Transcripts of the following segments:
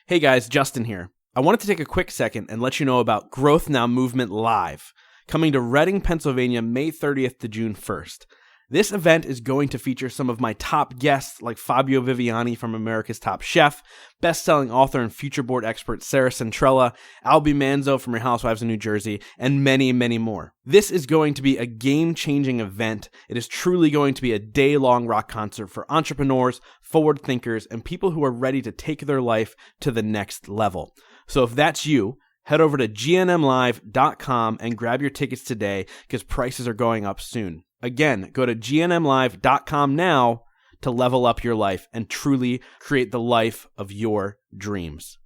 Hey guys, Justin here. I wanted to take a quick second and let you know about Growth Now Movement Live, coming to Reading, Pennsylvania, May 30th to June 1st. This event is going to feature some of my top guests like Fabio Viviani from America's Top Chef, best-selling author and future board expert Sarah Centrella, Albie Manzo from Real Housewives of New Jersey, and many, many more. This is going to be a game-changing event. It is truly going to be a day-long rock concert for entrepreneurs, forward thinkers, and people who are ready to take their life to the next level. So if that's you, head over to gnmlive.com and grab your tickets today because prices are going up soon. Again, go to gnmlive.com now to level up your life and truly create the life of your dreams.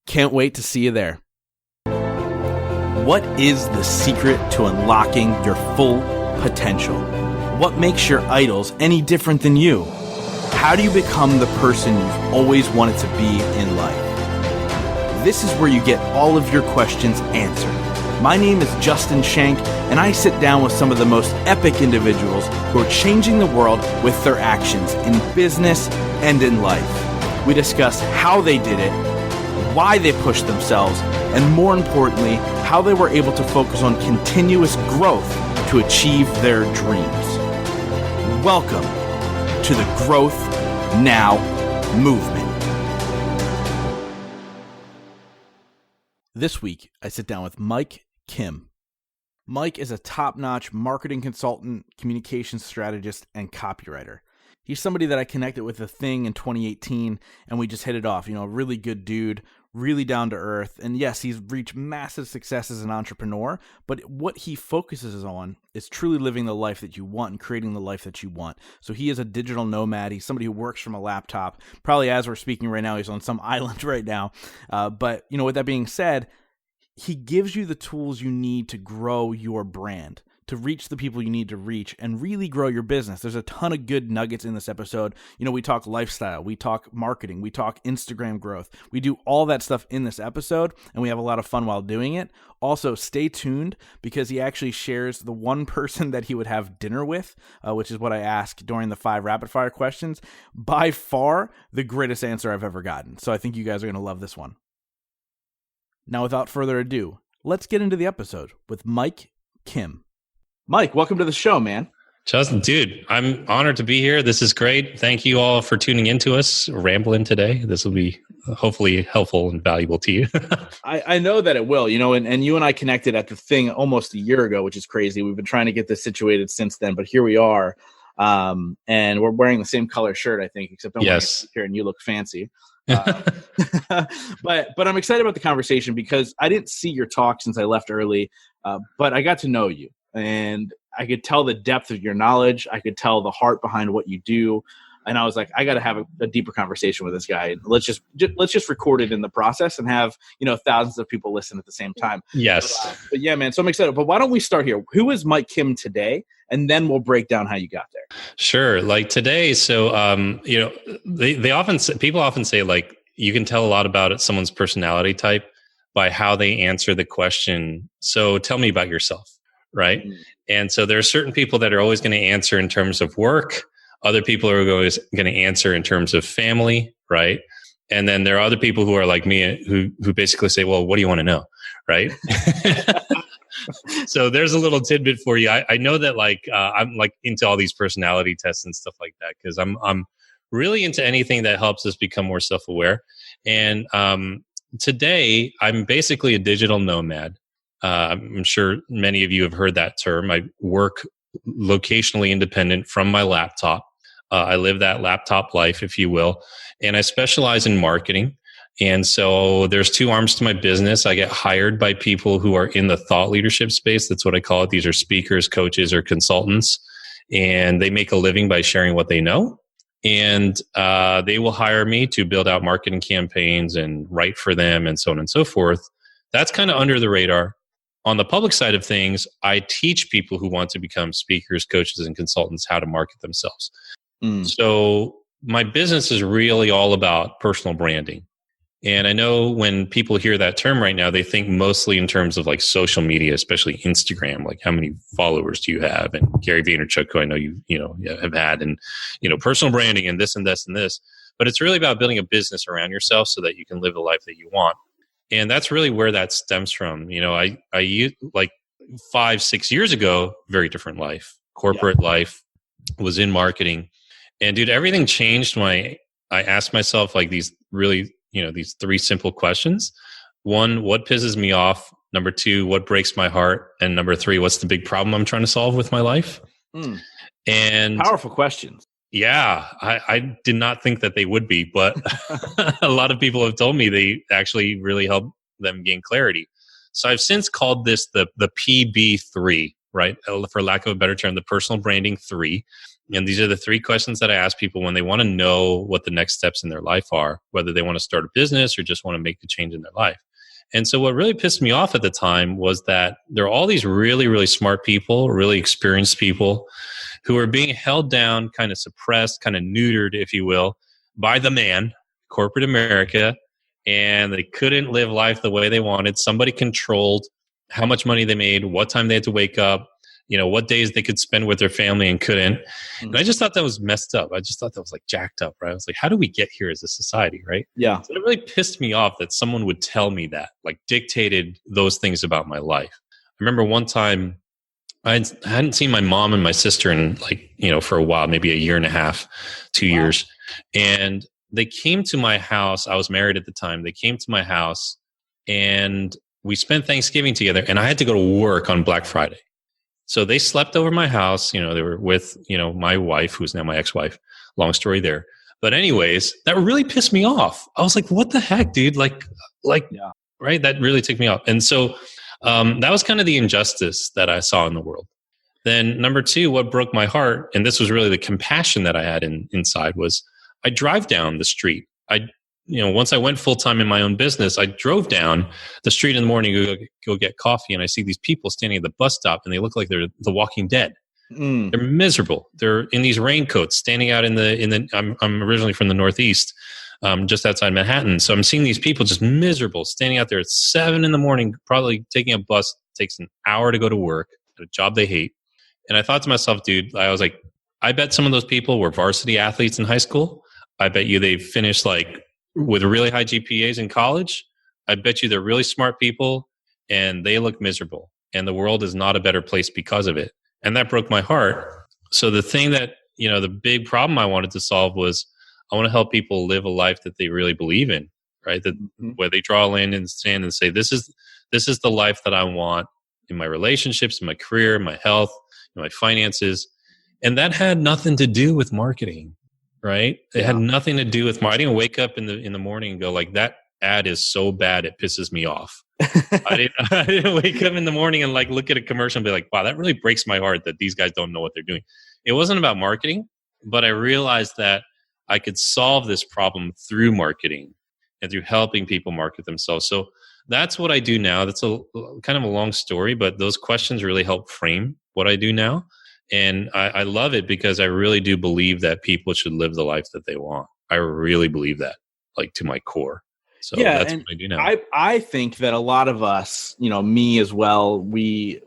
Can't wait to see you there. What is the secret to unlocking your full potential? What makes your idols any different than you? How do you become the person you've always wanted to be in life? This is where you get all of your questions answered. My name is Justin Shank, and I sit down with some of the most epic individuals who are changing the world with their actions in business and in life. We discuss how they did it, why they pushed themselves, and more importantly, how they were able to focus on continuous growth to achieve their dreams. Welcome to the Growth Now Movement. This week, I sit down with Mike Kim. Mike is a top-notch marketing consultant, communications strategist, and copywriter. He's somebody that I connected with a thing in 2018, and we just hit it off. You know, really good dude, really down to earth. And yes, he's reached massive success as an entrepreneur, but what he focuses on is truly living the life that you want and creating the life that you want. So he is a digital nomad. He's somebody who works from a laptop. Probably as we're speaking right now, he's on some island right now. But, you know, with that being said, he gives you the tools you need to grow your brand, to reach the people you need to reach and really grow your business. There's a ton of good nuggets in this episode. You know, we talk lifestyle, we talk marketing, we talk Instagram growth. We do all that stuff in this episode, and we have a lot of fun while doing it. Also, stay tuned because he actually shares the one person that he would have dinner with, which is what I asked during the 5 rapid fire questions. By far, the greatest answer I've ever gotten. So I think you guys are going to love this one. Now, without further ado, let's get into the episode with Mike Kim. Mike, welcome to the show, man. Justin, dude, I'm honored to be here. This is great. Thank you all for tuning into us, rambling today. This will be hopefully helpful and valuable to you. I know that it will, you know, and you and I connected at the thing almost a year ago, which is crazy. We've been trying to get this situated since then, but here we are. And we're wearing the same color shirt, I think, except I'm wearing it here and you look fancy. But I'm excited about the conversation because I didn't see your talk since I left early, but I got to know you and I could tell the depth of your knowledge. I could tell the heart behind what you do. And I was like, I got to have a deeper conversation with this guy. Let's just record it in the process and have, you know, thousands of people listen at the same time. Yes. But yeah, man. So I'm excited. But why don't we start here? Who is Mike Kim today? And then we'll break down how you got there. Sure. Like today. So, you know, people often say like, you can tell a lot about someone's personality type by how they answer the question. So tell me about yourself. Right. Mm-hmm. And so there are certain people that are always going to answer in terms of work. Other people are always going to answer in terms of family, right? And then there are other people who are like me who basically say, well, what do you want to know, right? So there's a little tidbit for you. I know that like I'm like into all these personality tests and stuff like that because I'm really into anything that helps us become more self-aware. And today, I'm basically a digital nomad. I'm sure many of you have heard that term. I work locationally independent from my laptop. I live that laptop life, if you will, and I specialize in marketing. And so there's 2 arms to my business. I get hired by people who are in the thought leadership space. That's what I call it. These are speakers, coaches, or consultants, and they make a living by sharing what they know. And they will hire me to build out marketing campaigns and write for them and so on and so forth. That's kind of under the radar. On the public side of things, I teach people who want to become speakers, coaches, and consultants how to market themselves. So my business is really all about personal branding. And I know when people hear that term right now, they think mostly in terms of like social media, especially Instagram, like how many followers do you have? And Gary Vaynerchuk, who I know you have had, and, you know, personal branding and this and this and this. But it's really about building a business around yourself so that you can live the life that you want. And that's really where that stems from. I used, like 5-6 years ago, very different life, corporate life, was in marketing. And dude, everything changed when I asked myself like these really, these 3 simple questions. 1, what pisses me off? Number 2, what breaks my heart? And number 3, what's the big problem I'm trying to solve with my life? And powerful questions. Yeah, I did not think that they would be, but a lot of people have told me they actually really help them gain clarity. So I've since called this the PB3, right? For lack of a better term, the personal branding 3. And these are the 3 questions that I ask people when they want to know what the next steps in their life are, whether they want to start a business or just want to make a change in their life. And so what really pissed me off at the time was that there are all these really, really smart people, really experienced people who are being held down, kind of suppressed, kind of neutered, if you will, by the man, corporate America, and they couldn't live life the way they wanted. Somebody controlled how much money they made, what time they had to wake up, what days they could spend with their family and couldn't. And I just thought that was messed up. I just thought that was like jacked up, right? I was like, how do we get here as a society, right? Yeah. So it really pissed me off that someone would tell me that, like dictated those things about my life. I remember one time I hadn't seen my mom and my sister in for a while, maybe a year and a half, 2 years. And they came to my house. I was married at the time. They came to my house and we spent Thanksgiving together, and I had to go to work on Black Friday. So they slept over my house. They were with, my wife, who's now my ex-wife. Long story there. But anyways, that really pissed me off. I was like, what the heck, dude? Right? That really ticked me off. And so that was kind of the injustice that I saw in the world. Then number 2, what broke my heart, and this was really the compassion that I had inside, was I drive down the street. Once I went full time in my own business, I drove down the street in the morning to go get coffee, and I see these people standing at the bus stop, and they look like they're the Walking Dead. They're miserable. They're in these raincoats, standing out in the. I'm originally from the Northeast, just outside Manhattan, so I'm seeing these people just miserable, standing out there at 7 a.m, probably taking a bus. Takes an hour to go to work at a job they hate. And I thought to myself, dude, I was like, I bet some of those people were varsity athletes in high school. I bet you they finished with really high GPAs in college. I bet you they're really smart people and they look miserable. And the world is not a better place because of it. And that broke my heart. So the thing that, the big problem I wanted to solve was I want to help people live a life that they really believe in, right? That where they draw a line in the sand and say, this is the life that I want in my relationships, in my career, my health, in my finances. And that had nothing to do with marketing. Right? It had nothing to do with I didn't wake up in the morning and go like, that ad is so bad it pisses me off. I didn't wake up in the morning and look at a commercial and be like, wow, that really breaks my heart that these guys don't know what they're doing. It wasn't about marketing, but I realized that I could solve this problem through marketing and through helping people market themselves. So that's what I do now. That's a kind of a long story, but those questions really help frame what I do now. And I love it because I really do believe that people should live the life that they want. I really believe that, to my core. So that's what I do now. I think that a lot of us, me as well, we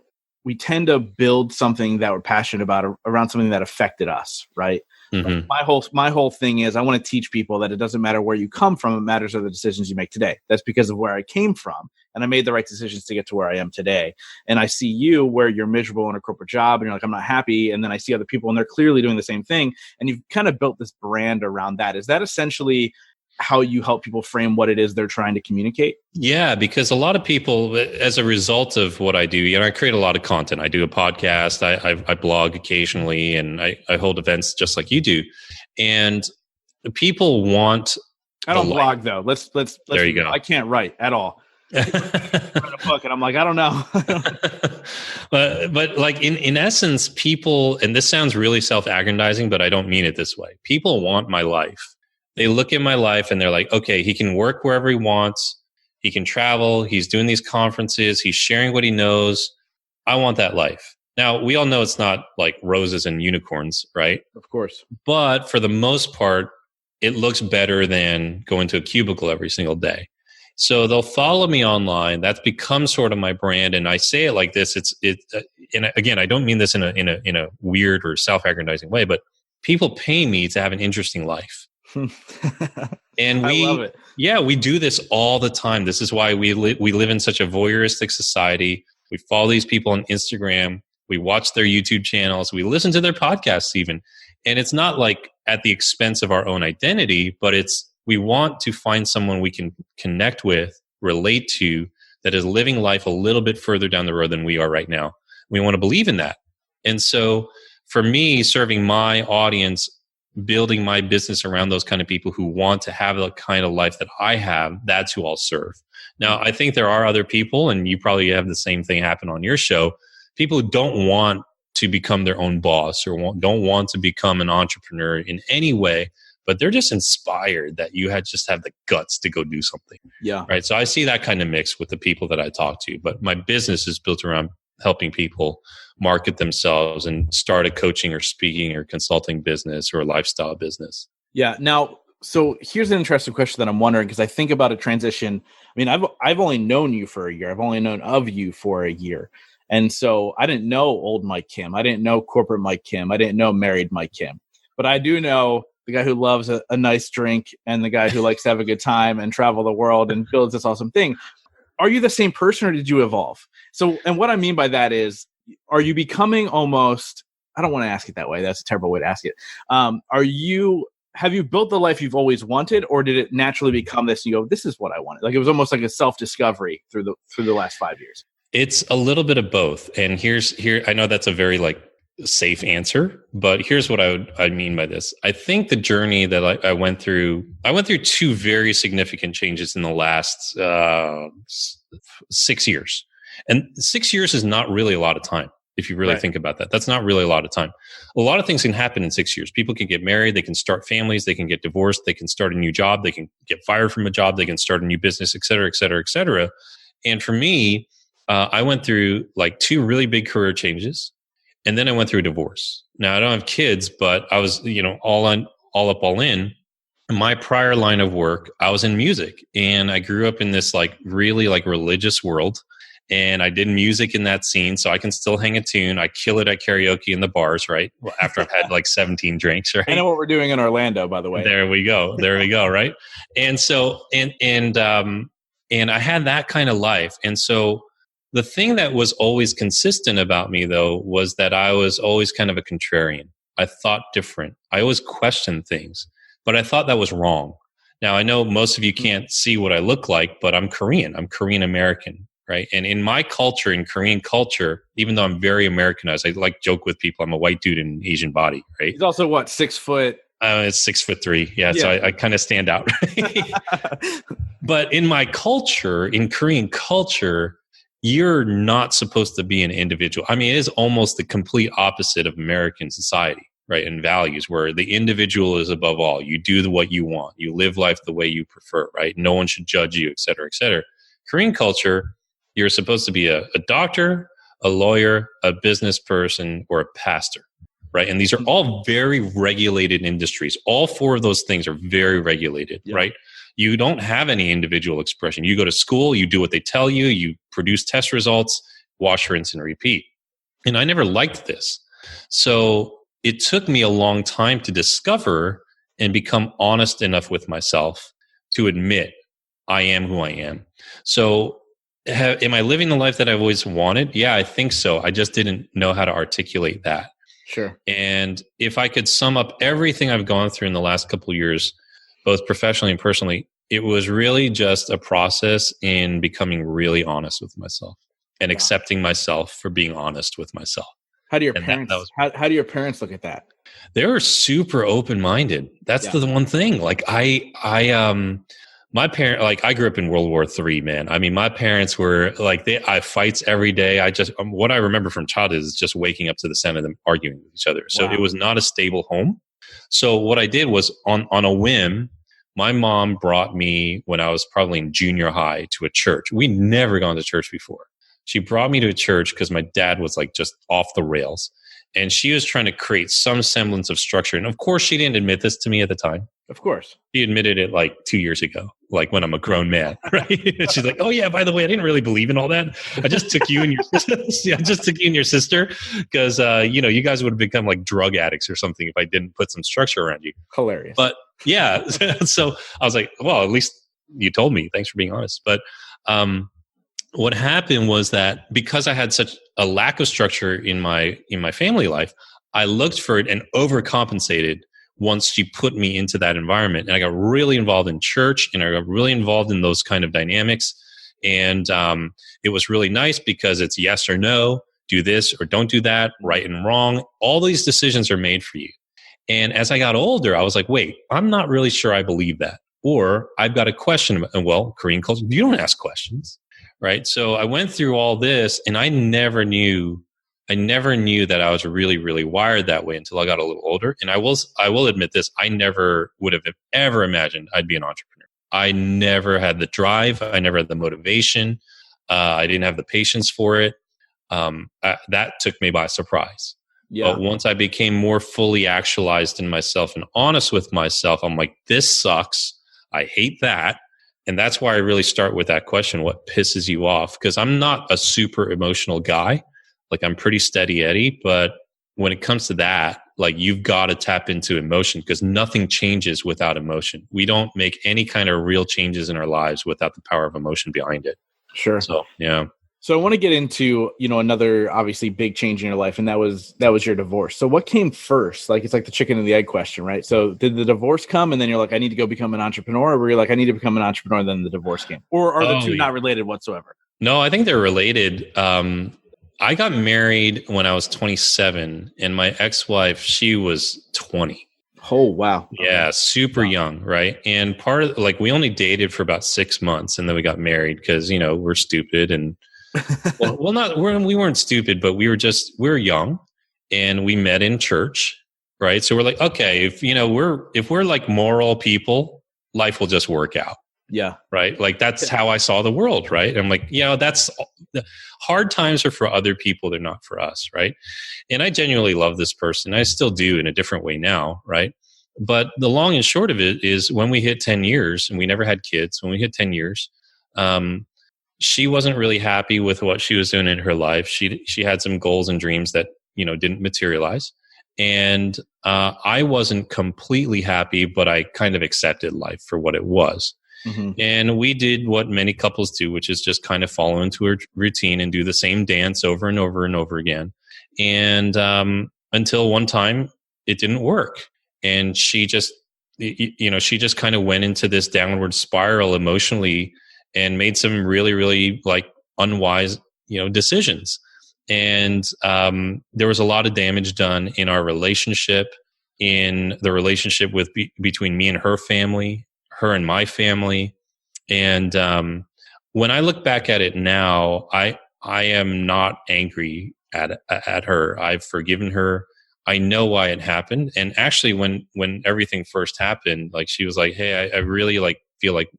tend to build something that we're passionate about around something that affected us, right? Mm-hmm. My whole thing is I want to teach people that it doesn't matter where you come from. It matters are the decisions you make today. That's because of where I came from. And I made the right decisions to get to where I am today. And I see you where you're miserable in a corporate job and you're like, I'm not happy. And then I see other people and they're clearly doing the same thing. And you've kind of built this brand around that. Is that essentially how you help people frame what it is they're trying to communicate? Yeah, because a lot of people, as a result of what I do, I create a lot of content. I do a podcast, I blog occasionally, and I hold events just like you do. And people want. I don't blog though. Let's. There you go. I can't write at all. I read a book and I'm like, I don't know. but in essence, people, and this sounds really self-aggrandizing, but I don't mean it this way. People want my life. They look at my life and they're like, okay, he can work wherever he wants. He can travel. He's doing these conferences. He's sharing what he knows. I want that life. Now, we all know it's not like roses and unicorns, right? Of course. But for the most part, it looks better than going to a cubicle every single day. So they'll follow me online. That's become sort of my brand. And I say it like this. And again, I don't mean this in a weird or self-aggrandizing way, but people pay me to have an interesting life. And I love it. Yeah, we do this all the time. This is why we live in such a voyeuristic society. We follow these people on Instagram. We watch their YouTube channels. We listen to their podcasts even. And it's not like at the expense of our own identity, but we want to find someone we can connect with, relate to, that is living life a little bit further down the road than we are right now. We want to believe in that. And so for me, serving my audience, building my business around those kind of people who want to have the kind of life that I have, that's who I'll serve. Now, I think there are other people, and you probably have the same thing happen on your show, people who don't want to become their own boss or don't want to become an entrepreneur in any way, but they're just inspired that you just have the guts to go do something. Yeah. Right. So I see that kind of mix with the people that I talk to, but my business is built around helping people market themselves and start a coaching or speaking or consulting business or a lifestyle business. Yeah. Now, so here's an interesting question that I'm wondering, because I think about a transition. I mean, I've only known you for a year. I've only known of you for a year. And so I didn't know old Mike Kim. I didn't know corporate Mike Kim. I didn't know married Mike Kim. But I do know the guy who loves a nice drink and the guy who likes to have a good time and travel the world and builds this awesome thing. Are you the same person, or did you evolve? So, and what I mean by that is, are you becoming almost, I don't want to ask it that way. That's a terrible way to ask it. Have you built the life you've always wanted, or did it naturally become this? You go, this is what I wanted. Like it was almost like a self-discovery through the last 5 years. It's a little bit of both. And here, I know that's a very safe answer, but here's what I mean by this. I think the journey that I went through two very significant changes in the last 6 years. And 6 years is not really a lot of time. If you really think about that, that's not really a lot of time. A lot of things can happen in 6 years. People can get married, they can start families, they can get divorced, they can start a new job, they can get fired from a job, they can start a new business, et cetera, et cetera, et cetera. And for me, I went through two really big career changes, and then I went through a divorce. Now I don't have kids, but I was, all in. My prior line of work, I was in music, and I grew up in this really religious world. And I did music in that scene, so I can still hang a tune. I kill it at karaoke in the bars, right? Well, after I've had 17 drinks, right? I know what we're doing in Orlando, by the way. There we go, right? And so, and I had that kind of life. And so, the thing that was always consistent about me, though, was that I was always kind of a contrarian. I thought different. I always questioned things, but I thought that was wrong. Now, I know most of you can't see what I look like, but I'm Korean. I'm Korean American. Right. And in my culture, in Korean culture, even though I'm very Americanized, I joke with people, I'm a white dude in an Asian body. Right. He's also 6 foot? It's 6'3". Yeah. So I kind of stand out. Right? But in my culture, in Korean culture, you're not supposed to be an individual. I mean, it is almost the complete opposite of American society, right? And values, where the individual is above all. You do what you want. You live life the way you prefer, right? No one should judge you, et cetera, et cetera. Korean culture, you're supposed to be a doctor, a lawyer, a business person, or a pastor, right? And these are all very regulated industries. All four of those things are very regulated, right? You don't have any individual expression. You go to school, you do what they tell you, you produce test results, wash, rinse, and repeat. And I never liked this. So it took me a long time to discover and become honest enough with myself to admit I am who I am. So am I living the life that I've always wanted? Yeah, I think so. I just didn't know how to articulate that. Sure. And if I could sum up everything I've gone through in the last couple of years, both professionally and personally, it was really just a process in becoming really honest with myself and accepting myself for being honest with myself. How do your parents? How do your parents look at that? They were super open-minded. That's the one thing. My parents, I grew up in World War III, man. I mean, my parents were I fights every day. What I remember from childhood is just waking up to the sound of them arguing with each other. So it was not a stable home. So what I did was on a whim, my mom brought me when I was probably in junior high to a church. We'd never gone to church before. She brought me to a church because my dad was just off the rails. And she was trying to create some semblance of structure. And of course, she didn't admit this to me at the time. Of course. She admitted it 2 years ago, when I'm a grown man, right? And she's like, oh yeah, by the way, I didn't really believe in all that. I just took you and your sister because, you guys would have become drug addicts or something if I didn't put some structure around you. Hilarious. But Yeah. So I was like, well, at least you told me. Thanks for being honest. But what happened was that because I had such a lack of structure in my family life, I looked for it and overcompensated once she put me into that environment. And I got really involved in church, and I got really involved in those kind of dynamics. And it was really nice because it's yes or no, do this or don't do that, right and wrong. All these decisions are made for you. And as I got older, I was like, wait, I'm not really sure I believe that. Or I've got a question. And well, Korean culture, you don't ask questions, right? So I went through all this, and I never knew that I was really, really wired that way until I got a little older. And I will admit this, I never would have ever imagined I'd be an entrepreneur. I never had the drive. I never had the motivation. I didn't have the patience for it. That took me by surprise. Yeah. But once I became more fully actualized in myself and honest with myself, I'm like, this sucks. I hate that. And that's why I really start with that question, what pisses you off? Because I'm not a super emotional guy. Like, I'm pretty steady Eddie, but when it comes to that, like, you've got to tap into emotion, because nothing changes without emotion. We don't make any kind of real changes in our lives without the power of emotion behind it. Sure. So, yeah. So I want to get into, another obviously big change in your life, and that was your divorce. So what came first? Like, it's like the chicken and the egg question, right? So did the divorce come and then you're like, I need to go become an entrepreneur, or were you like, I need to become an entrepreneur, and then the divorce came? Or are the two not related whatsoever? No, I think they're related. I got married when I was 27, and my ex-wife, she was 20. Oh, wow. Yeah, super young, right? And part of, like, we only dated for about 6 months, and then we got married because, we're stupid. And we weren't stupid, but we were young, and we met in church, right? So we're like, okay, if we're like moral people, life will just work out. Yeah. Right. Like, that's how I saw the world. Right. And I'm like, that's hard times are for other people. They're not for us. Right. And I genuinely love this person. I still do, in a different way now. Right. But the long and short of it is, when we hit 10 years, and we never had kids, when we hit 10 years, she wasn't really happy with what she was doing in her life. She had some goals and dreams that, didn't materialize. And I wasn't completely happy, but I kind of accepted life for what it was. Mm-hmm. And we did what many couples do, which is just kind of follow into a routine and do the same dance over and over and over again. And until one time it didn't work. And she just kind of went into this downward spiral emotionally and made some really, really, like, unwise, decisions. And there was a lot of damage done in our relationship, in the relationship between me and her family, her and my family. And when I look back at it now, I am not angry at her. I've forgiven her. I know why it happened. And actually, when everything first happened, like, she was like, hey, I really, like, feel like,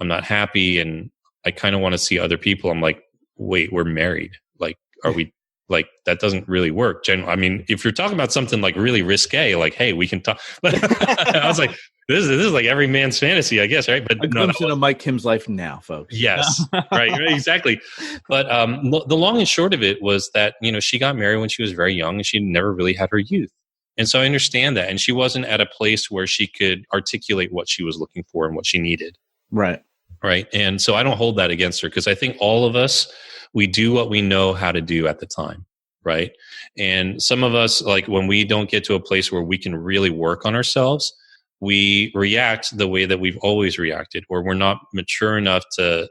I'm not happy, and I kind of want to see other people. I'm like, wait, we're married. Like, are we, like, that doesn't really work. I mean, if you're talking about something like really risque, like, hey, we can talk. I was like, this is like every man's fantasy, I guess, right? But a glimpse into Mike Kim's life now, folks. Yes, right, exactly. But the long and short of it was that, she got married when she was very young, and she never really had her youth. And so I understand that. And she wasn't at a place where she could articulate what she was looking for and what she needed. Right. Right. And so I don't hold that against her, because I think all of us, we do what we know how to do at the time. Right. And some of us, like, when we don't get to a place where we can really work on ourselves, we react the way that we've always reacted, or we're not mature enough to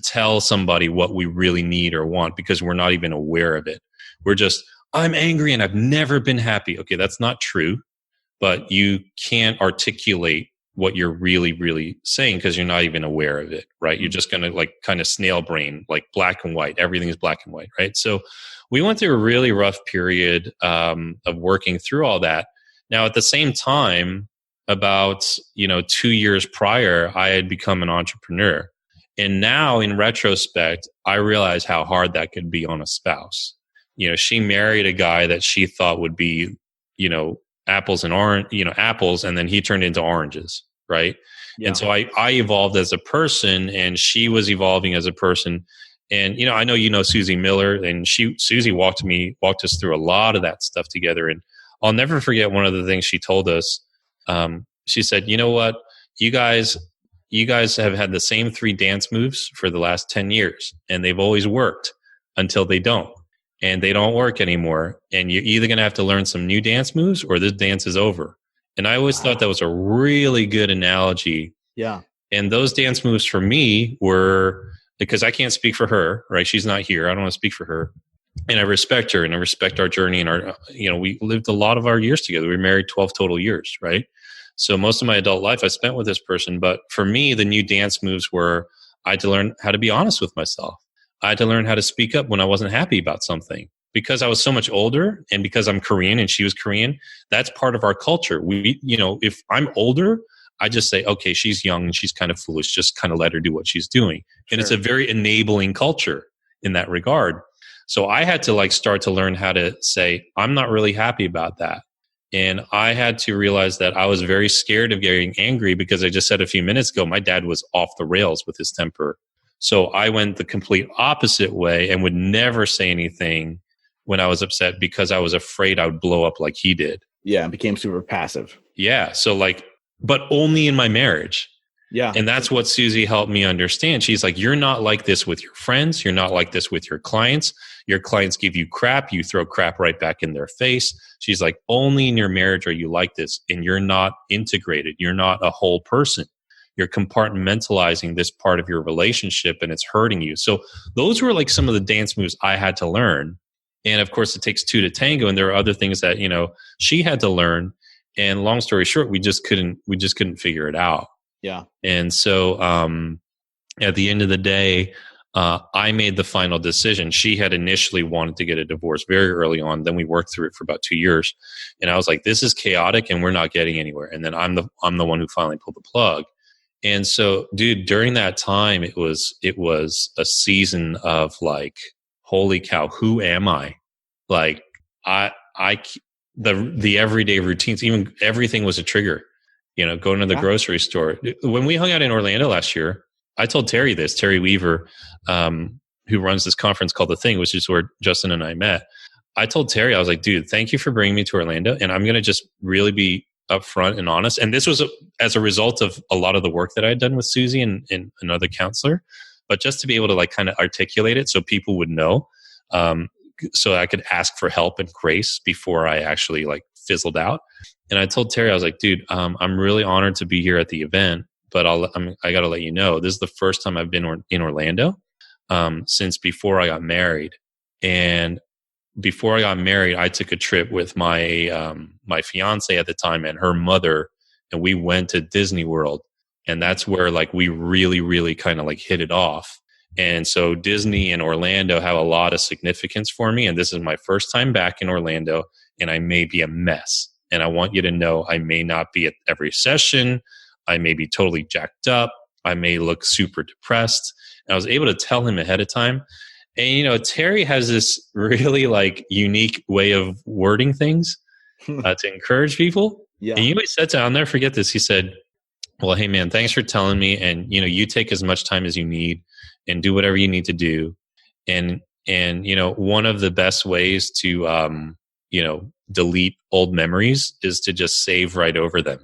tell somebody what we really need or want, because we're not even aware of it. We're just, I'm angry and I've never been happy. Okay, that's not true, but you can't articulate what you're really, really saying because you're not even aware of it, right? You're just going to, like, kind of snail brain, like, black and white. Everything is black and white, right? So we went through a really rough period of working through all that. Now, at the same time, about 2 years prior, I had become an entrepreneur. And now, in retrospect, I realize how hard that could be on a spouse. She married a guy that she thought would be, apples and apples, and then he turned into oranges, right? Yeah. And so I evolved as a person, and she was evolving as a person. And I know Susie Miller, and Susie walked us through a lot of that stuff together. And I'll never forget one of the things she told us. she said, you know what, you guys have had the same 3 dance moves for the last 10 years, and they've always worked until they don't. And they don't work anymore. And you're either going to have to learn some new dance moves or this dance is over. And I always thought that was a really good analogy. Yeah. And those dance moves for me were, because I can't speak for her, right? She's not here. I don't want to speak for her. And I respect her and I respect our journey and our, we lived a lot of our years together. We were married 12 total years, right? So most of my adult life I spent with this person. But for me, the new dance moves were, I had to learn how to be honest with myself. I had to learn how to speak up when I wasn't happy about something. Because I was so much older and because I'm Korean and she was Korean, that's part of our culture. We, if I'm older, I just say, okay, she's young and she's kind of foolish. Just kind of let her do what she's doing. And It's a very enabling culture in that regard. So I had to start to learn how to say, I'm not really happy about that. And I had to realize that I was very scared of getting angry because I just said a few minutes ago, my dad was off the rails with his temper. So I went the complete opposite way and would never say anything when I was upset because I was afraid I would blow up like he did. Yeah, and became super passive. Yeah. So but only in my marriage. Yeah. And that's what Susie helped me understand. She's like, you're not like this with your friends. You're not like this with your clients. Your clients give you crap. You throw crap right back in their face. She's like, only in your marriage are you like this. And you're not integrated. You're not a whole person. You're compartmentalizing this part of your relationship and it's hurting you. So those were some of the dance moves I had to learn. And of course, it takes 2 to tango. And there are other things that, she had to learn. And long story short, we just couldn't figure it out. Yeah. And so at the end of the day, I made the final decision. She had initially wanted to get a divorce very early on. Then we worked through it for about 2 years. And I was like, this is chaotic and we're not getting anywhere. And then I'm the one who finally pulled the plug. And so, dude, during that time, it was a season of holy cow, who am I? The everyday routines, even everything was a trigger. Going to the grocery store. When we hung out in Orlando last year, I told Terry Weaver, who runs this conference called The Thing, which is where Justin and I met. I told Terry, I was like, dude, thank you for bringing me to Orlando. And I'm going to just really be upfront and honest. And this was as a result of a lot of the work that I had done with Susie and another counselor, but just to be able to kind of articulate it so people would know, so I could ask for help and grace before I actually fizzled out. And I told Terry, I was like, dude, I'm really honored to be here at the event, but I got to let you know, this is the first time I've been in Orlando since before I got married. And before I got married, I took a trip with my my fiance at the time and her mother, and we went to Disney World. And that's where we really, really kind of hit it off. And so Disney and Orlando have a lot of significance for me. And this is my first time back in Orlando, and I may be a mess. And I want you to know I may not be at every session. I may be totally jacked up. I may look super depressed. And I was able to tell him ahead of time. And, Terry has this really unique way of wording things to encourage people. Yeah. And he always said I'll never forget this. He said, well, hey man, thanks for telling me. And, you take as much time as you need and do whatever you need to do. And one of the best ways to, delete old memories is to just save right over them.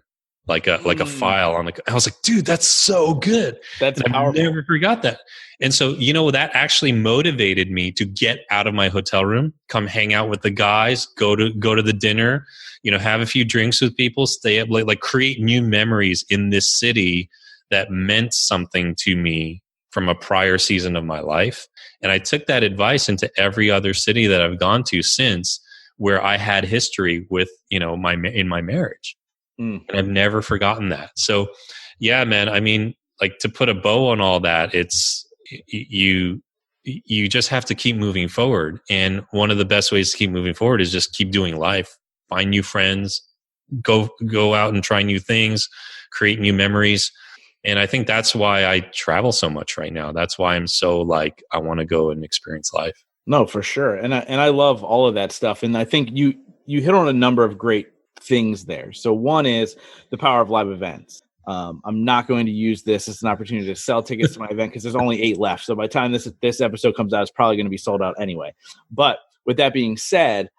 Like a file on I was like, dude, that's so good. That's powerful. I never forgot that. And so, that actually motivated me to get out of my hotel room, come hang out with the guys, go to the dinner, have a few drinks with people, stay up late, create new memories in this city that meant something to me from a prior season of my life. And I took that advice into every other city that I've gone to since, where I had history with, in my marriage. And I've never forgotten that. So yeah, man, I mean, to put a bow on all that, it's you just have to keep moving forward. And one of the best ways to keep moving forward is just keep doing life, find new friends, go out and try new things, create new memories. And I think that's why I travel so much right now. That's why I'm so I want to go and experience life. No, for sure. And I love all of that stuff. And I think you hit on a number of great things there. So one is the power of live events. I'm not going to use this as an opportunity to sell tickets to my event because there's only 8 left. So by the time this episode comes out, it's probably going to be sold out anyway. But with that being said,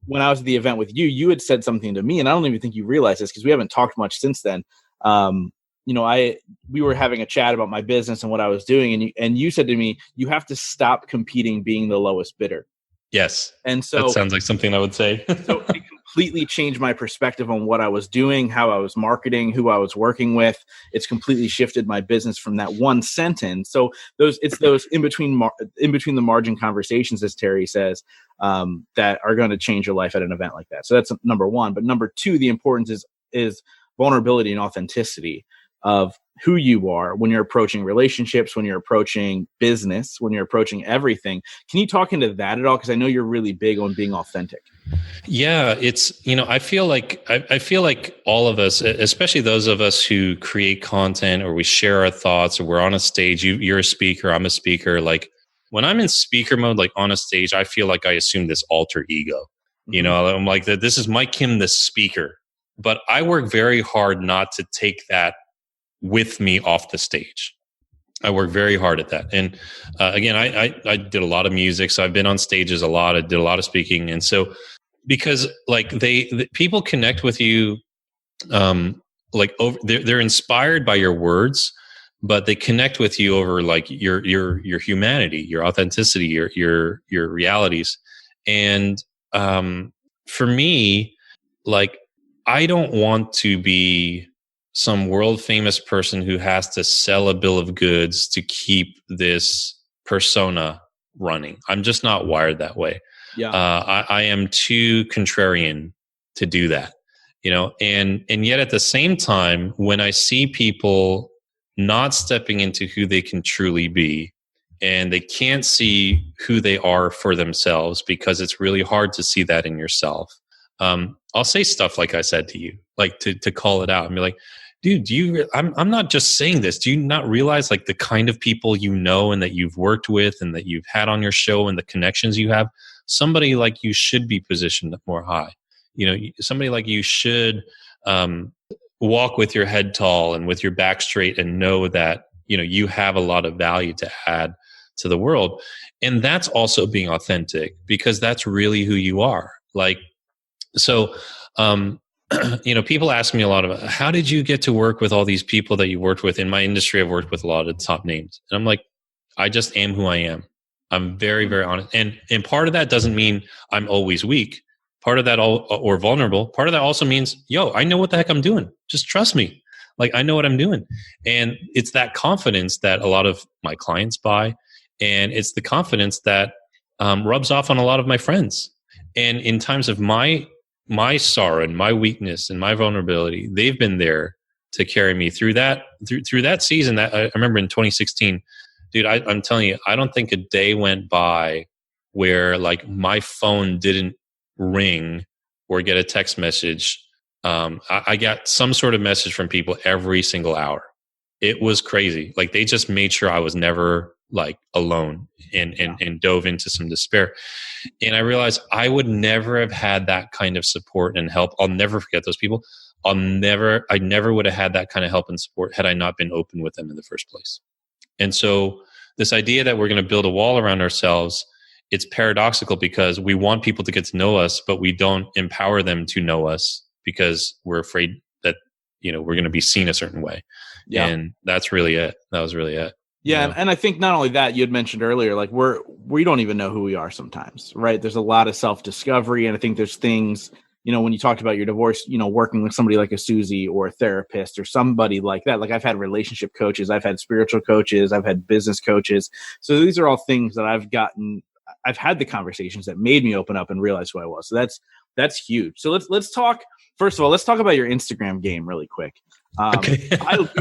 when I was at the event with you, you had said something to me, and I don't even think you realized this because we haven't talked much since then. We were having a chat about my business and what I was doing, and you said to me, you have to stop competing being the lowest bidder. Yes. And so that sounds like something I would say. So it completely changed my perspective on what I was doing, how I was marketing, who I was working with. It's completely shifted my business from that one sentence. So it's those in between the margin conversations, as Terry says, that are going to change your life at an event like that. So that's number one. But number two, the importance is vulnerability and authenticity of who you are when you're approaching relationships, when you're approaching business, when you're approaching everything. Can you talk into that at all? Because I know you're really big on being authentic. Yeah, it's, I feel like all of us, especially those of us who create content or we share our thoughts or we're on a stage, you're a speaker, I'm a speaker. Like when I'm in speaker mode, like on a stage, I feel like I assume this alter ego. Mm-hmm. I'm like, this is Mike Kim, the speaker. But I work very hard not to take that with me off the stage. I work very hard at that. And again, I did a lot of music, so I've been on stages a lot. I did a lot of speaking. And so because like the people connect with you, they're inspired by your words, but they connect with you over like your humanity, your authenticity, your realities. And for me, like I don't want to be some world famous person who has to sell a bill of goods to keep this persona running. I'm just not wired that way. Yeah. I am too contrarian to do that, and yet at the same time, when I see people not stepping into who they can truly be and they can't see who they are for themselves because it's really hard to see that in yourself. I'll say stuff like I said to you, like to call it out and be like, dude, I'm not just saying this. Do you not realize like the kind of people and that you've worked with and that you've had on your show and the connections you have? Somebody like you should be positioned more high. Somebody like you should walk with your head tall and with your back straight and know that, you have a lot of value to add to the world. And that's also being authentic because that's really who you are. Like, so, people ask me a lot about how did you get to work with all these people that you worked with? In my industry, I've worked with a lot of top names. And I'm like, I just am who I am. I'm very, very honest. And part of that doesn't mean I'm always weak. Part of that or vulnerable. Part of that also means, I know what the heck I'm doing. Just trust me. Like I know what I'm doing. And it's that confidence that a lot of my clients buy. And it's the confidence that rubs off on a lot of my friends. And in times of my sorrow and my weakness and my vulnerability, they've been there to carry me through that, through that season. That I remember in 2016, dude, I'm telling you, I don't think a day went by where like my phone didn't ring or get a text message. I got some sort of message from people every single hour. It was crazy. Like they just made sure I was never like alone and dove into some despair. And I realized I would never have had that kind of support and help. I'll never forget those people. I never would have had that kind of help and support had I not been open with them in the first place. And so this idea that we're going to build a wall around ourselves, it's paradoxical because we want people to get to know us, but we don't empower them to know us because we're afraid that, we're going to be seen a certain way. Yeah. And that's really it. That was really it. Yeah. And I think not only that, you had mentioned earlier, like we don't even know who we are sometimes, right? There's a lot of self-discovery. And I think there's things, when you talked about your divorce, working with somebody like a Susie or a therapist or somebody like that. Like I've had relationship coaches, I've had spiritual coaches, I've had business coaches. So these are all things that I've had the conversations that made me open up and realize who I was. So that's huge. So let's talk. First of all, let's talk about your Instagram game really quick. Okay.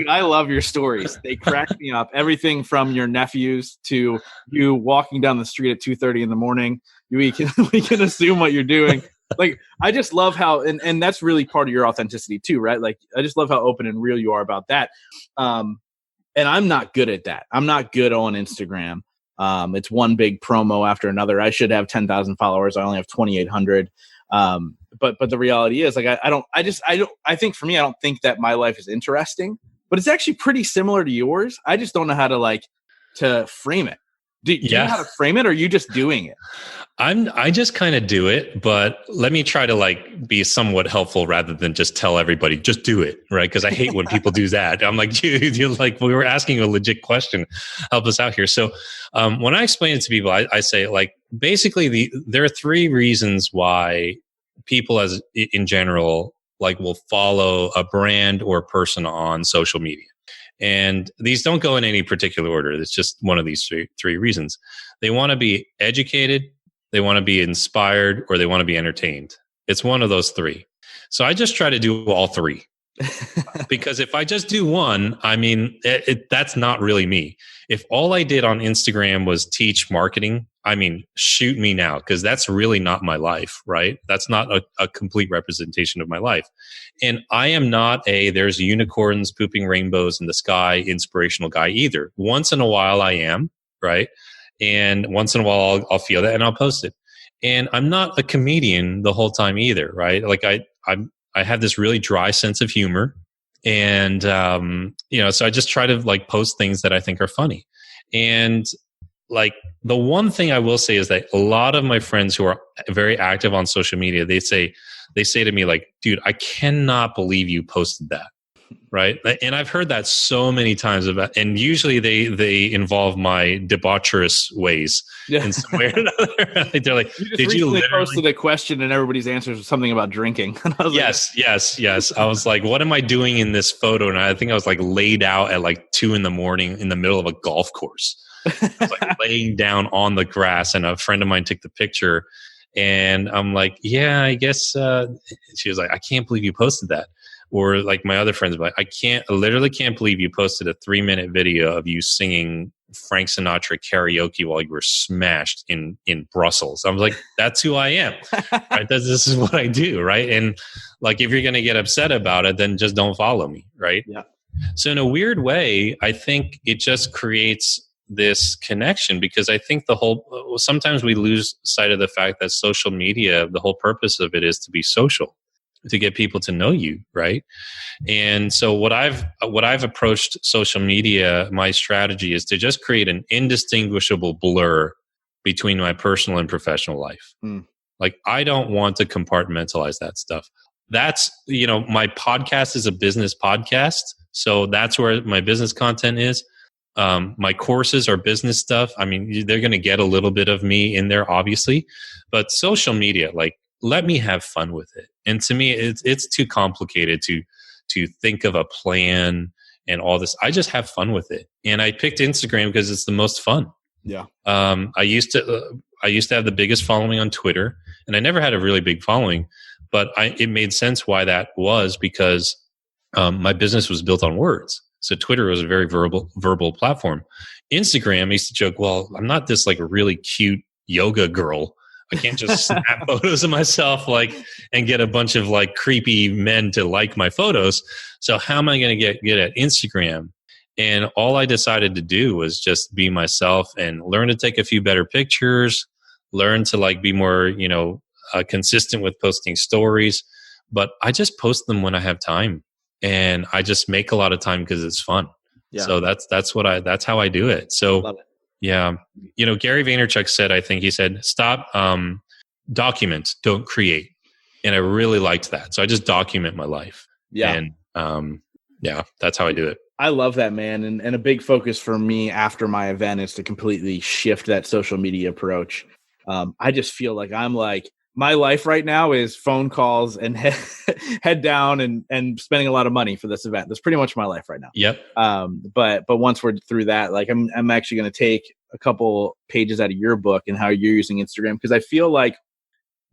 I love your stories. They crack me up. Everything from your nephews to you walking down the street at 2:30 in the morning. We can assume what you're doing. Like, I just love how, and that's really part of your authenticity too, right? Like, I just love how open and real you are about that. And I'm not good at that. I'm not good on Instagram. It's one big promo after another. I should have 10,000 followers. I only have 2,800. But the reality is, like, I think for me, I don't think that my life is interesting, but it's actually pretty similar to yours. I just don't know how to frame it. Do you know how to frame it, or are you just doing it? I just kind of do it, but let me try to like be somewhat helpful rather than just tell everybody, just do it, right? Because I hate when people do that. I'm like, dude, you're like, we were asking a legit question. Help us out here. So when I explain it to people, I say like, basically there are three reasons why people as in general, like will follow a brand or person on social media. And these don't go in any particular order. It's just one of these three reasons. They want to be educated, they want to be inspired, or they want to be entertained. It's one of those three. So I just try to do all three. Because if I just do one, I mean, that's not really me. If all I did on Instagram was teach marketing, I mean, shoot me now, because that's really not my life, right? That's not a complete representation of my life. And I am not there's unicorns pooping rainbows in the sky inspirational guy either. Once in a while I am, right? And once in a while I'll feel that and I'll post it. And I'm not a comedian the whole time either, right? Like I have this really dry sense of humor. And, so I just try to like post things that I think are funny. And like the one thing I will say is that a lot of my friends who are very active on social media, they say to me like, dude, I cannot believe you posted that. Right. And I've heard that so many times and usually they involve my debaucherous ways in some way or another. They're like, did you literally posted a question and everybody's answer was something about drinking? And I was yes. I was like, what am I doing in this photo? And I think I was like laid out at like 2 a.m. in the middle of a golf course. I was like laying down on the grass, and a friend of mine took the picture, and I'm like, yeah, I guess, she was like, I can't believe you posted that. Or like my other friends, like, I literally can't believe you posted a 3-minute video of you singing Frank Sinatra karaoke while you were smashed in Brussels. I was like, that's who I am, right? This is what I do, right? And like, if you're going to get upset about it, then just don't follow me, right? Yeah. So in a weird way, I think it just creates this connection, because I think sometimes we lose sight of the fact that social media, the whole purpose of it is to be social, to get people to know you, right? And so what I've approached social media, my strategy is to just create an indistinguishable blur between my personal and professional life. Like, I don't want to compartmentalize that stuff. That's, my podcast is a business podcast, so that's where my business content is. My courses are business stuff. I mean, they're going to get a little bit of me in there, obviously, but social media, like, let me have fun with it. And to me, it's too complicated to think of a plan and all this. I just have fun with it. And I picked Instagram because it's the most fun. Yeah. I used to have the biggest following on Twitter, and I never had a really big following, but it made sense why that was, because my business was built on words. So Twitter was a very verbal platform. Instagram, I used to joke, well, I'm not this like really cute yoga girl. I can't just snap photos of myself and get a bunch of like creepy men to like my photos. So how am I going to get at Instagram? And all I decided to do was just be myself and learn to take a few better pictures, learn to like be more, consistent with posting stories. But I just post them when I have time, and I just make a lot of time because it's fun. Yeah. So that's how I do it. So love it. Yeah. Gary Vaynerchuk said, I think he said, stop, document, don't create. And I really liked that. So I just document my life. Yeah. And that's how I do it. I love that, man. And a big focus for me after my event is to completely shift that social media approach. I just feel like my life right now is phone calls and head down and spending a lot of money for this event. That's pretty much my life right now. Yep. But once we're through that, like I'm actually going to take a couple pages out of your book and how you're using Instagram, because I feel like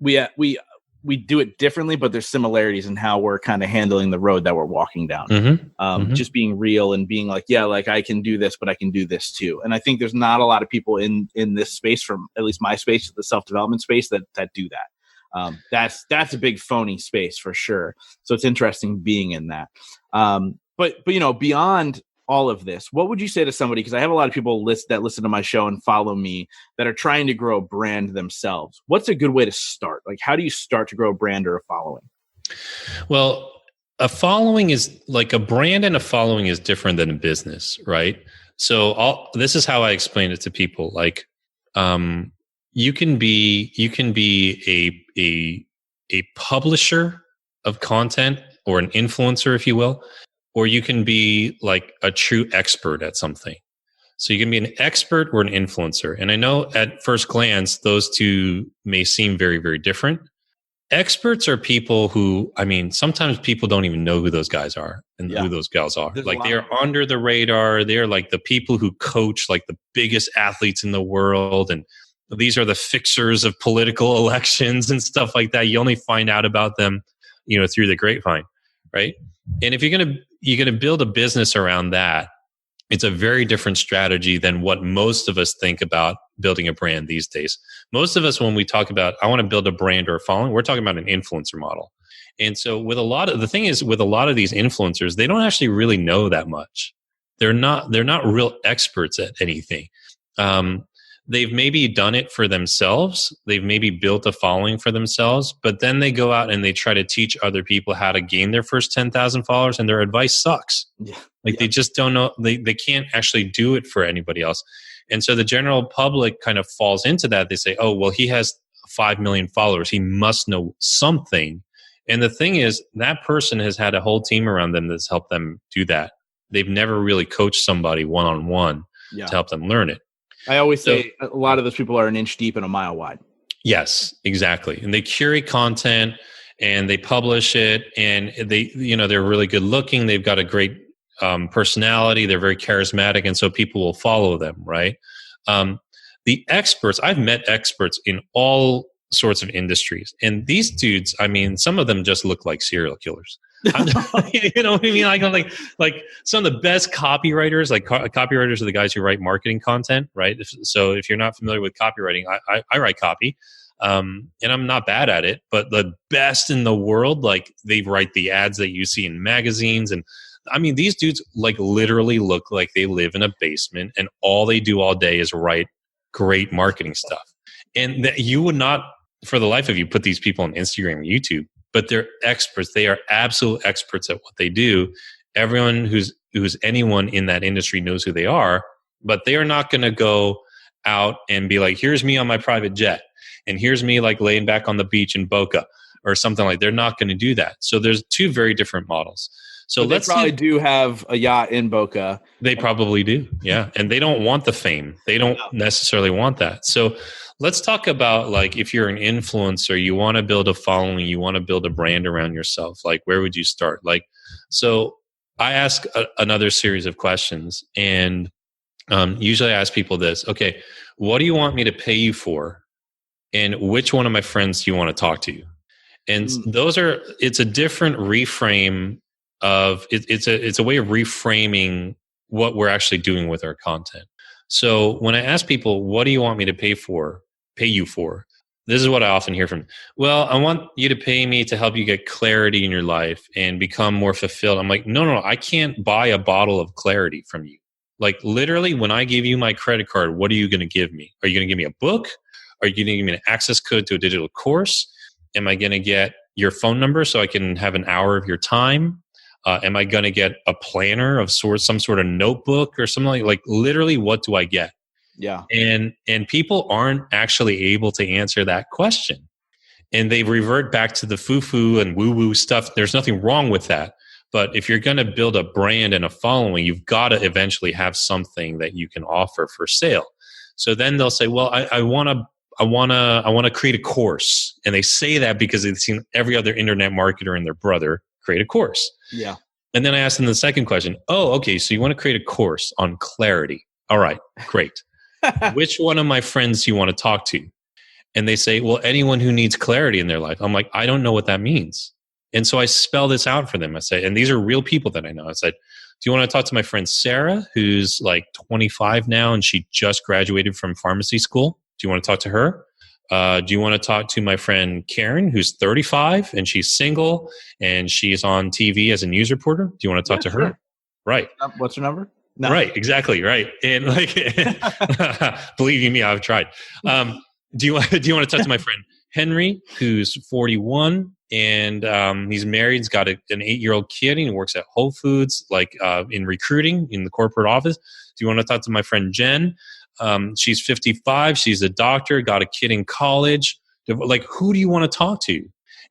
we do it differently, but there's similarities in how we're kind of handling the road that we're walking down. Mm-hmm. Just being real and being like, yeah, like I can do this, but I can do this too. And I think there's not a lot of people in this space, from at least my space, the self-development space, that do that. That's a big phony space for sure. So it's interesting being in that. But beyond all of this, what would you say to somebody? Because I have a lot of people that listen to my show and follow me that are trying to grow a brand themselves. What's a good way to start? Like, how do you start to grow a brand or a following? Well, a following is like a brand, and a following is different than a business, right? So this is how I explain it to people. Like, you can be a publisher of content, or an influencer, if you will, or you can be like a true expert at something. So you can be an expert or an influencer. And I know at first glance, those two may seem very, very different. Experts are people who, I mean, sometimes people don't even know who those guys are and who those gals are. There's like, they are under the radar. They're like the people who coach like the biggest athletes in the world. And these are the fixers of political elections and stuff like that. You only find out about them, through the grapevine, right? And if you're going to build a business around that, it's a very different strategy than what most of us think about building a brand these days. Most of us, when we talk about, I want to build a brand or a following, we're talking about an influencer model. And so with a lot of these influencers, they don't actually really know that much. They're not real experts at anything. They've maybe done it for themselves. They've maybe built a following for themselves, but then they go out and they try to teach other people how to gain their first 10,000 followers, and their advice sucks. Yeah. They just don't know. They can't actually do it for anybody else. And so the general public kind of falls into that. They say, oh, well, he has 5 million followers. He must know something. And the thing is, that person has had a whole team around them that's helped them do that. They've never really coached somebody one-on-one to help them learn it. I always say a lot of those people are an inch deep and a mile wide. Yes, exactly. And they curate content and they publish it, and they're really good looking. They've got a great personality. They're very charismatic. And so people will follow them, right? The experts, I've met experts in all sorts of industries. And these dudes, I mean, some of them just look like serial killers. You know what I mean? Like some of the best copywriters, like copywriters are the guys who write marketing content, right? So if you're not familiar with copywriting, I write copy, and I'm not bad at it, but the best in the world, like they write the ads that you see in magazines. And I mean, these dudes like literally look like they live in a basement, and all they do all day is write great marketing stuff. And that you would not, for the life of you, put these people on Instagram or YouTube. But they're experts. They are absolute experts at what they do. Everyone who's anyone in that industry knows who they are, but they are not going to go out and be like, here's me on my private jet, and here's me like laying back on the beach in Boca or something like. They're not going to do that. So there's two very different models. So they probably do have a yacht in Boca. They probably do, yeah. And they don't want the fame. They don't necessarily want that. So let's talk about, like, if you're an influencer, you want to build a following, you want to build a brand around yourself. Like, where would you start? Like, so I ask another series of questions, and usually I ask people this: okay, what do you want me to pay you for, and which one of my friends do you want to talk to? And it's a different reframe of it. It's a way of reframing what we're actually doing with our content. So when I ask people, what do you want me to pay you for? This is what I often hear from, well, I want you to pay me to help you get clarity in your life and become more fulfilled. I'm like, no, I can't buy a bottle of clarity from you. Like, literally, when I give you my credit card, what are you going to give me? Are you going to give me a book? Are you going to give me an access code to a digital course? Am I going to get your phone number so I can have an hour of your time? Am I going to get a planner of some sort of notebook or something like literally, what do I get? Yeah. And people aren't actually able to answer that question. And they revert back to the foo-foo and woo-woo stuff. There's nothing wrong with that. But if you're going to build a brand and a following, you've got to eventually have something that you can offer for sale. So then they'll say, well, I want to create a course. And they say that because they've seen every other internet marketer and their brother create a course. Yeah. And then I asked them the second question. Oh, okay. So you want to create a course on clarity. All right, great. Which one of my friends do you want to talk to? And they say, well, anyone who needs clarity in their life. I'm like, I don't know what that means. And so I spell this out for them. I say, and these are real people that I know. I said, do you want to talk to my friend Sarah, who's like 25 now, and she just graduated from pharmacy school? Do you want to talk to her? Do you want to talk to my friend Karen, who's 35 and she's single and she's on TV as a news reporter? Do you want to talk to her? Right. What's her number? No. Right. Exactly. Right. And like, believe you me, I've tried. Do you want to talk to my friend Henry, who's 41, and he's married. He's got an 8-year-old kid, and he works at Whole Foods, in recruiting in the corporate office. Do you want to talk to my friend Jen? She's 55. She's a doctor, got a kid in college. Like, who do you want to talk to?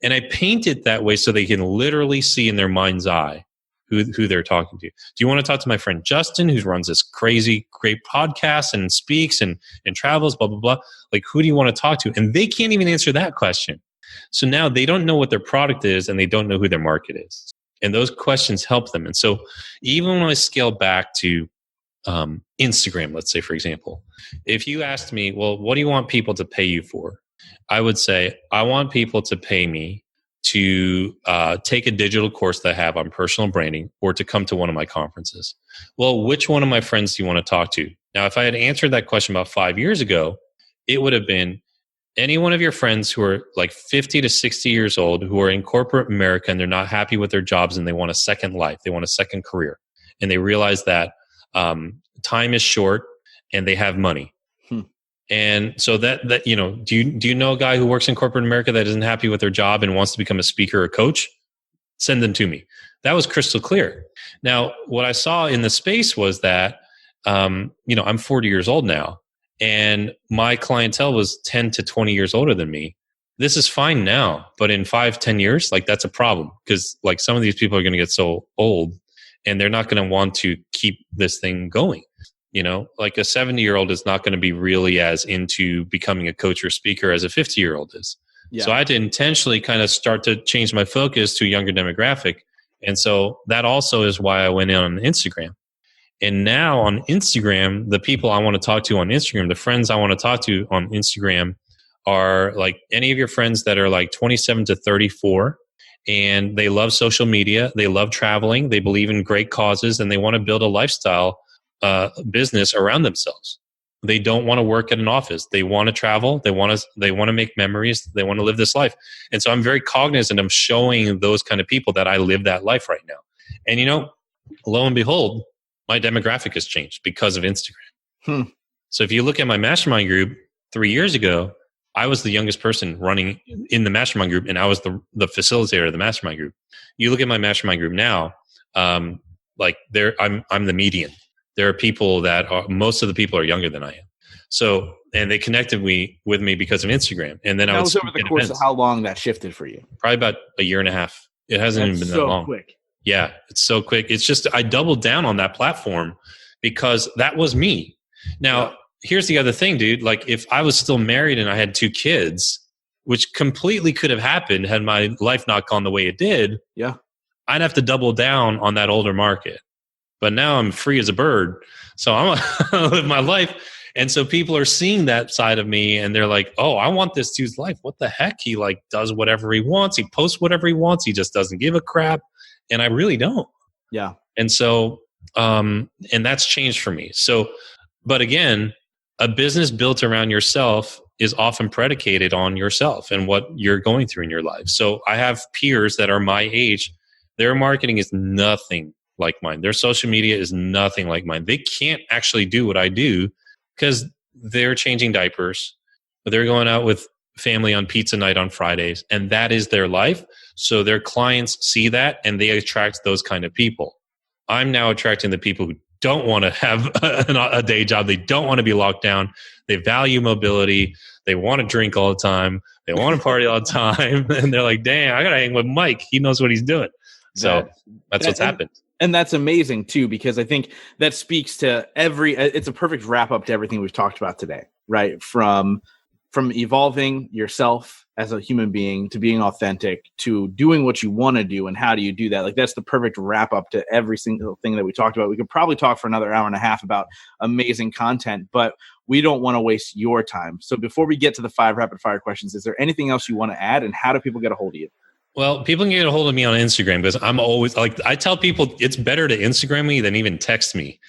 And I paint it that way so they can literally see in their mind's eye who they're talking to. Do you want to talk to my friend Justin, who runs this crazy, great podcast and speaks and travels, blah, blah, blah? Like, who do you want to talk to? And they can't even answer that question. So now they don't know what their product is and they don't know who their market is. And those questions help them. And so even when I scale back to Instagram, let's say, for example, if you asked me, well, what do you want people to pay you for? I would say, I want people to pay me to take a digital course that I have on personal branding or to come to one of my conferences. Well, which one of my friends do you want to talk to? Now, if I had answered that question about 5 years ago, it would have been any one of your friends who are like 50 to 60 years old, who are in corporate America and they're not happy with their jobs and they want a second life. They want a second career. And they realize that time is short and they have money. And so that do you know a guy who works in corporate America that isn't happy with their job and wants to become a speaker or coach? Send them to me. That was crystal clear. Now, what I saw in the space was that, I'm 40 years old now, and my clientele was 10 to 20 years older than me. This is fine now, but in 5-10 years, like, that's a problem, because like some of these people are going to get so old and they're not going to want to keep this thing going. Like a 70-year-old is not going to be really as into becoming a coach or speaker as a 50-year-old is. Yeah. So I had to intentionally kind of start to change my focus to a younger demographic. And so that also is why I went in on Instagram. And now on Instagram, the people I want to talk to on Instagram, the friends I want to talk to on Instagram are like any of your friends that are like 27 to 34. And they love social media. They love traveling. They believe in great causes, and they want to build a lifestyle business around themselves. They don't want to work at an office. They want to travel. They want to make memories. They want to live this life. And so I'm very cognizant of showing those kind of people that I live that life right now. And lo and behold, my demographic has changed because of Instagram. So if you look at my mastermind group 3 years ago, I was the youngest person running in the mastermind group, and I was the facilitator of the mastermind group. You look at my mastermind group now, I'm the median. There are people most of the people are younger than I am. So, and they connected with me because of Instagram. And then I was over the course of how long that shifted for you? Probably about a year and a half. It hasn't even been that long. Quick. Yeah, it's so quick. It's just, I doubled down on that platform because that was me. Now, here's the other thing, dude. Like, if I was still married and I had 2 kids, which completely could have happened had my life not gone the way it did, I'd have to double down on that older market. But now I'm free as a bird. So I'm going to live my life. And so people are seeing that side of me and they're like, oh, I want this dude's life. What the heck? He like does whatever he wants. He posts whatever he wants. He just doesn't give a crap. And I really don't. Yeah. And so, and that's changed for me. So, but again, a business built around yourself is often predicated on yourself and what you're going through in your life. So I have peers that are my age. Their marketing is nothing like mine. Their social media is nothing like mine. They can't actually do what I do because they're changing diapers, but they're going out with family on pizza night on Fridays, and that is their life. So their clients see that and they attract those kind of people. I'm now attracting the people who don't want to have a day job. They don't want to be locked down. They value mobility. They want to drink all the time. They want to party all the time. And they're like, damn, I got to hang with Mike. He knows what he's doing. So that's what's happened. And that's amazing too, because I think that speaks to it's a perfect wrap up to everything we've talked about today, right? From evolving yourself as a human being to being authentic to doing what you want to do. And how do you do that? Like, that's the perfect wrap up to every single thing that we talked about. We could probably talk for another hour and a half about amazing content, but we don't want to waste your time. So before we get to the 5 rapid fire questions, is there anything else you want to add, and how do people get a hold of you? Well, people can get a hold of me on Instagram because I'm always like, I tell people it's better to Instagram me than even text me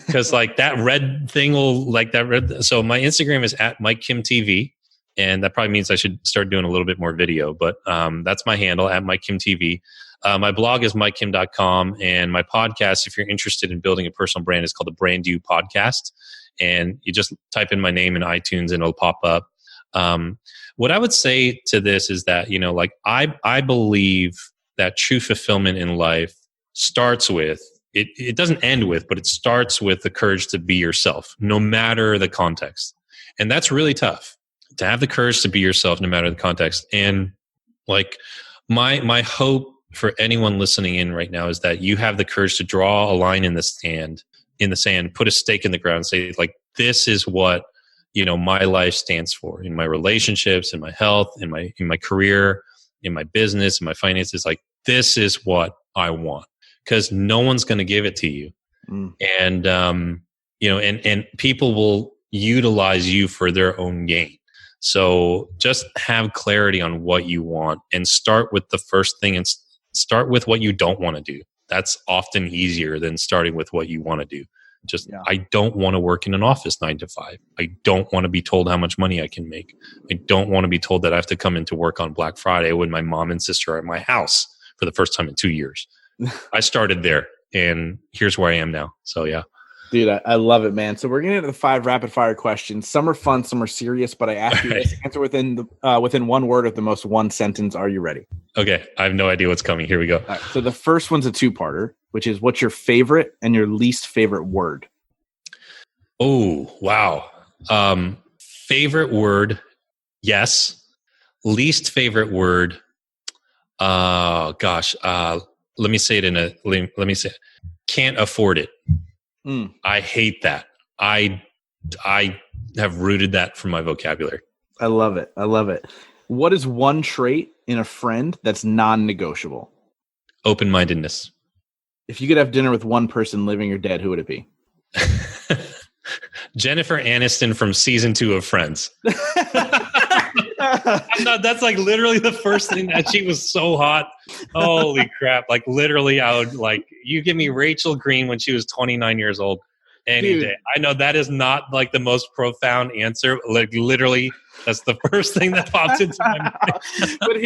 because like that red thing will like that red. So my Instagram is at Mike Kim TV, and that probably means I should start doing a little bit more video, but that's my handle at Mike Kim TV. My blog is MikeKim.com, and my podcast, if you're interested in building a personal brand, is called the Brand You Podcast. And you just type in my name in iTunes and it'll pop up. What I would say to this is that, like I believe that true fulfillment in life starts with, it doesn't end with, but it starts with the courage to be yourself, no matter the context. And that's really tough, to have the courage to be yourself, no matter the context. And like my hope for anyone listening in right now is that you have the courage to draw a line in the sand, put a stake in the ground and say, like, this is what, my life stands for in my relationships, in my health, in my career, in my business, in my finances. Like, this is what I want, because no one's going to give it to you. And, and people will utilize you for their own gain. So just have clarity on what you want and start with the first thing and start with what you don't want to do. That's often easier than starting with what you want to do. I don't want to work in an office 9 to 5. I don't want to be told how much money I can make. I don't want to be told that I have to come into work on Black Friday when my mom and sister are at my house for the first time in 2 years. I started there, and here's where I am now. So yeah. Dude, I love it, man. So we're getting into the 5 rapid fire questions. Some are fun, some are serious, but I ask you to answer within one word of the most one sentence. Are you ready? Okay. I have no idea what's coming. Here we go. All right, so the first one's a 2-parter, which is, what's your favorite and your least favorite word? Oh, wow. Favorite word, yes. Least favorite word, gosh. Let me say it let me say it. Can't afford it. I hate that. I have rooted that from my vocabulary. I love it. What is one trait in a friend that's non-negotiable? Open-mindedness. If you could have dinner with one person, living or dead, who would it be? Jennifer Aniston from season 2 of Friends. That's like literally the first thing that she was so hot. Holy crap. Like literally I would you give me Rachel Green when she was 29 years old any day. I know that is not like the most profound answer. Like literally that's the first thing that popped into my mind. But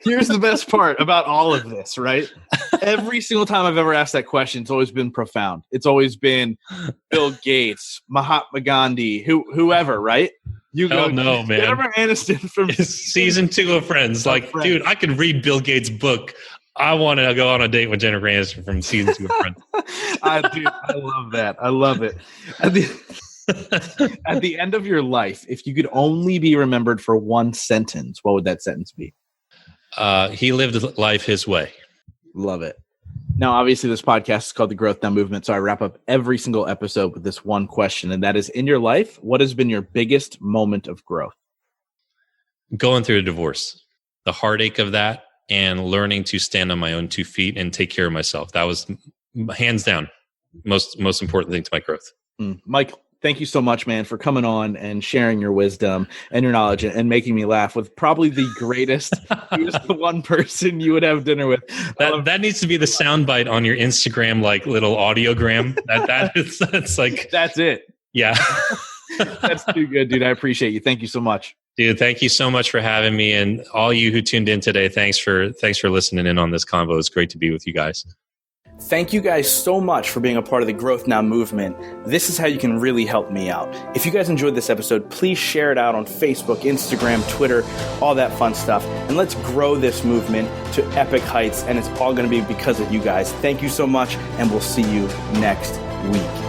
here's the best part about all of this, right? Every single time I've ever asked that question, it's always been profound. It's always been Bill Gates, Mahatma Gandhi, whoever, right? You go, no, man. Jennifer Aniston from season 2 of Friends. Dude, I could read Bill Gates' book. I want to go on a date with Jennifer Aniston from season 2 of Friends. Dude, I love that. I love it. At the end of your life, if you could only be remembered for one sentence, what would that sentence be? He lived life his way. Love it. Now, obviously, this podcast is called The Growth Now Movement, so I wrap up every single episode with this one question, and that is, in your life, what has been your biggest moment of growth? Going through a divorce, the heartache of that, and learning to stand on my own 2 feet and take care of myself. That was hands down most important thing to my growth. Mike, thank you so much, man, for coming on and sharing your wisdom and your knowledge and making me laugh with probably the greatest. He was the one person you would have dinner with. That needs to be the soundbite on your Instagram, like little audiogram. That's it. Yeah. That's too good, dude. I appreciate you. Thank you so much. Dude, thank you so much for having me, and all you who tuned in today. Thanks for listening in on this convo. It's great to be with you guys. Thank you guys so much for being a part of the Growth Now movement. This is how you can really help me out. If you guys enjoyed this episode, please share it out on Facebook, Instagram, Twitter, all that fun stuff. And let's grow this movement to epic heights. And it's all going to be because of you guys. Thank you so much, and we'll see you next week.